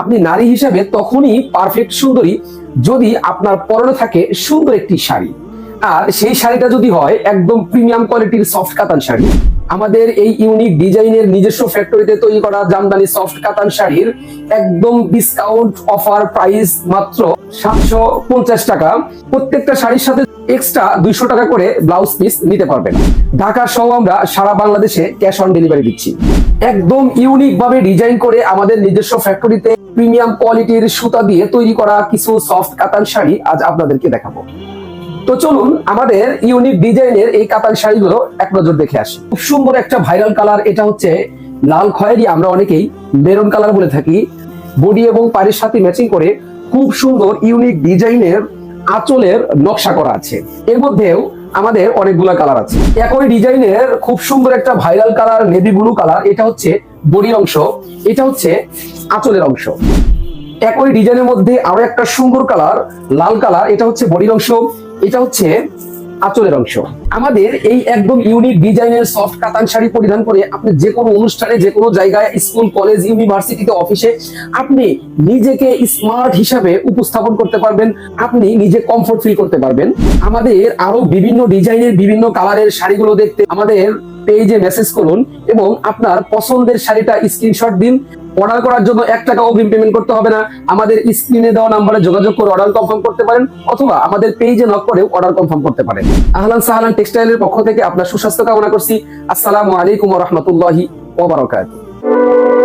আপনি নারী হিসাবে তখনই পারফেক্ট সুন্দরী যদি আপনার পরনে থাকে সুন্দর একটি শাড়ি, আর সেই শাড়িটা যদি হয় একদম প্রিমিয়াম কোয়ালিটির সফট কাতান শাড়ি। আমাদের এই ইউনিক ডিজাইনের নিজস্ব ফ্যাক্টরিতে তৈরি করা জামদানি সফট কাতান শাড়ির একদম ডিসকাউন্ট অফার প্রাইস মাত্র 750 টাকা। প্রত্যেকটা শাড়ির সাথে এক্সট্রা 200 টাকা করে ব্লাউজ পিস নিতে পারবেন। ঢাকা সহ আমরা সারা বাংলাদেশে ক্যাশ অন ডেলিভারি দিচ্ছি। একদম ইউনিক ভাবে ডিজাইন করে আমাদের নিজস্ব ফ্যাক্টরিতে প্রিমিয়াম কোয়ালিটির সুতা দিয়ে তৈরি করা কিছু সফট কাতান শাড়ি আজ আপনাদেরকে দেখাবো। তো চলুন আমাদের ইউনিক ডিজাইনের এই কাতান শাড়িগুলো এক নজর দেখে আসি। খুব সুন্দর একটা ভাইরাল কালার, এটা হচ্ছে লাল খয়েরি, আমরা অনেকেই মেরুন কালার বলে থাকি। বডি এবং পাড়ের সাথে ম্যাচিং করে খুব সুন্দর ইউনিক ডিজাইনের আঁচলের নকশা করা আছে। এর মধ্যেও আমাদের অনেকগুলো কালার আছে। একই ডিজাইনের খুব সুন্দর একটা viral colour navy blue colour, এটা হচ্ছে বডির অংশ, এটা হচ্ছে আঁচলের অংশ। একই ডিজাইনের মধ্যে আরো একটা সুন্দর কালার লাল কালার, এটা হচ্ছে বডির অংশ, এটা হচ্ছে আঁচলের অংশ। আমাদের এই একদম ইউনিক ডিজাইনের সফট কাতান শাড়ি পরিধান করে আপনি যে কোনো অনুষ্ঠানে, যে কোনো জায়গায়, স্কুল, কলেজ, ইউনিভার্সিটিতে, অফিসে আপনি নিজেকে স্মার্ট হিসাবে উপস্থাপন করতে পারবেন, আপনি নিজে কমফোর্ট ফিল করতে পারবেন। আমাদের আরো বিভিন্ন ডিজাইনের বিভিন্ন কালারের শাড়িগুলো দেখতে আমাদের পেজে মেসেজ করুন এবং আপনার পছন্দের শাড়িটা স্ক্রিনশট দিন। অর্ডার করার জন্য 1 টাকা অগ্রিম পেমেন্ট করতে হবে না। আমাদের স্ক্রিনে দেওয়া নম্বরে যোগাযোগ করে অর্ডার কনফার্ম করতে পারেন, অথবা আমাদের পেজে নক করে অর্ডার কনফার্ম করতে পারেন। আহলান সাহলান টেক্সটাইলের পক্ষ থেকে আপনার সুস্বাস্থ্য কামনা করছি। আসসালামু আলাইকুম ওয়া রাহমাতুল্লাহি ওয়া বারাকাতুহু।